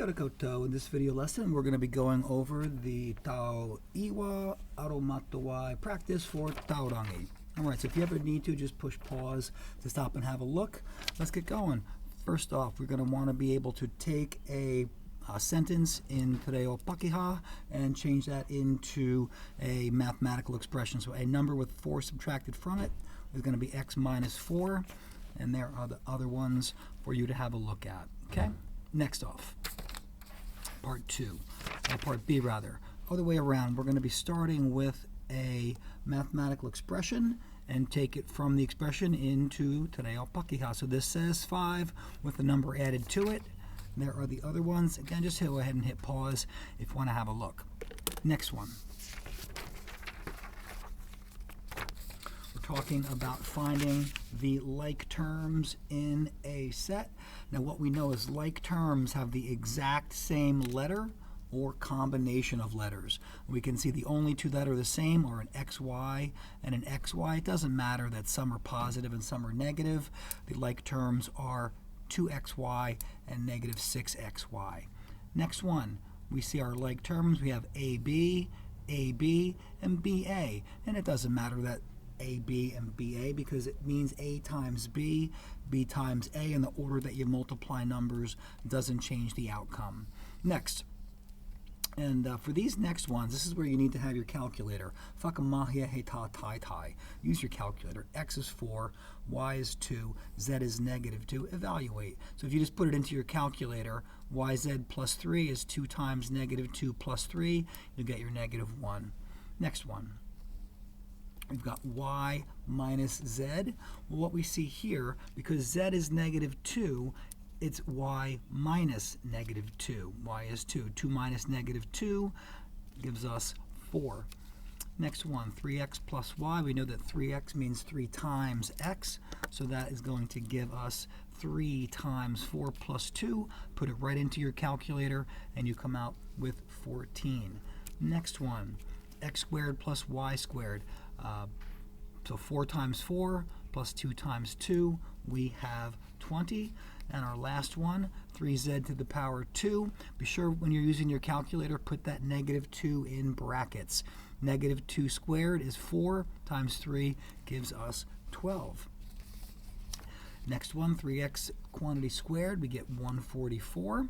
Kia ora koutou. In this video lesson, we're going to be going over the Tauiwa Aromatawai practice for Taurangi. Alright, so if you ever need to, just push pause to stop and have a look. Let's get going. First off, we're going to want to be able to take a sentence in Te Reo Pakeha and change that into a mathematical expression. So a number with 4 subtracted from it is going to be x minus 4, and there are the other ones for you to have a look at. Okay? Next off, part B rather. Other way around, we're going to be starting with a mathematical expression and take it from the expression into Te Reo Pakeha. So this says 5 with a number added to it. There are the other ones. Again, just go ahead and hit pause if you want to have a look. Next one. We're talking about finding the like terms in a set. Now what we know is like terms have the exact same letter or combination of letters. We can see the only two that are the same are an XY and an XY. It doesn't matter that some are positive and some are negative. The like terms are 2xy and negative 6xy. Next one, we see our like terms. We have AB, AB, and BA. And it doesn't matter that AB and BA because it means A times B, B times A, and the order that you multiply numbers doesn't change the outcome. Next. And for these next ones, this is where you need to have your calculator. Whakamahia he ta tai tai. Use your calculator. X is 4, Y is 2, Z is negative 2. Evaluate. So if you just put it into your calculator, YZ plus 3 is 2 times negative 2 plus 3. You'll get your negative 1. Next one. We've got Y minus Z. Well, what we see here, because Z is negative 2, it's y minus negative 2. Y is 2. 2 minus negative 2 gives us 4. Next one, 3x plus y. We know that 3x means 3 times x, so that is going to give us 3 times 4 plus 2. Put it right into your calculator, and you come out with 14. Next one, x squared plus y squared. So 4 times 4 plus 2 times 2, we have 20. And our last one, 3z to the power 2. Be sure when you're using your calculator, put that negative 2 in brackets. Negative 2 squared is 4 times 3 gives us 12. Next one, 3x quantity squared, we get 144. And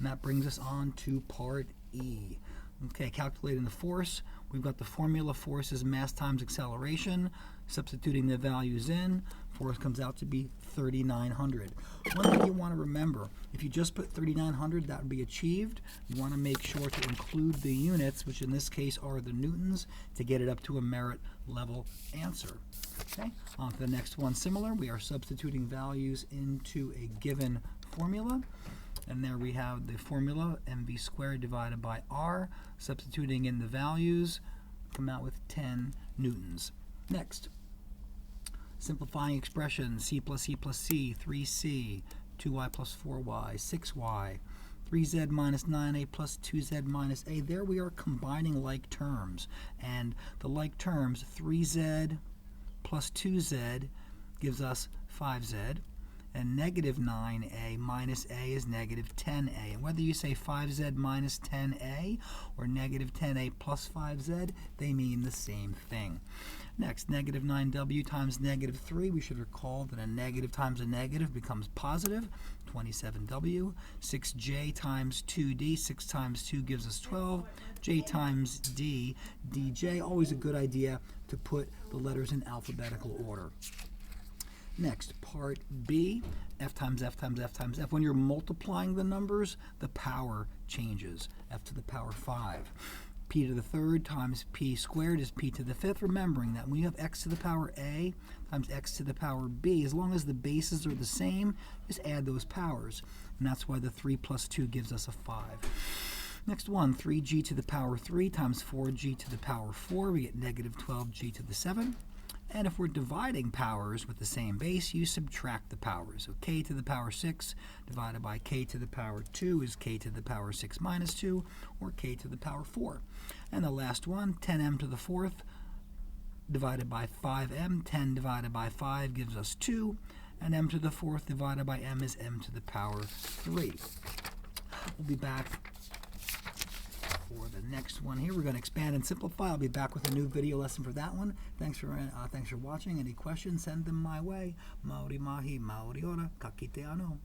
that brings us on to part E. Okay, calculating the force. We've got the formula: force is mass times acceleration. Substituting the values in, force comes out to be 3,900. One thing you want to remember, if you just put 3,900, that would be achieved. You want to make sure to include the units, which in this case are the newtons, to get it up to a merit level answer. Okay, on to the next one. Similar, we are substituting values into a given formula. And there we have the formula, mv squared divided by r. Substituting in the values, come out with 10 newtons. Next, simplifying expressions, c plus c plus c, 3c, 2y plus 4y, 6y, 3z minus 9a plus 2z minus a. There we are combining like terms. And the like terms, 3z plus 2z gives us 5z. And negative 9a minus a is negative 10a. And whether you say 5z minus 10a or negative 10a plus 5z, they mean the same thing. Next, negative 9w times negative 3. We should recall that a negative times a negative becomes positive, 27w. 6j times 2d, 6 times 2 gives us 12. J times d, dj. Always a good idea to put the letters in alphabetical order. Next, part B, f times f times f times f. When you're multiplying the numbers, the power changes. F to the power 5. P to the third times p squared is p to the fifth. Remembering that when you have x to the power a times x to the power b, as long as the bases are the same, just add those powers. And that's why the 3 plus 2 gives us a 5. Next one, 3g to the power 3 times 4g to the power 4. We get negative 12g to the 7. And if we're dividing powers with the same base, you subtract the powers. So k to the power 6 divided by k to the power 2 is k to the power 6 minus 2, or k to the power 4. And the last one, 10m to the 4th divided by 5m. 10 divided by 5 gives us 2, and m to the 4th divided by m is m to the power 3. we'll be back for the next one here. We're going to expand and simplify. I'll be back with a new video lesson for that one. Thanks for watching. Any questions, send them my way. Maori mahi, maori ora, ka kite anō.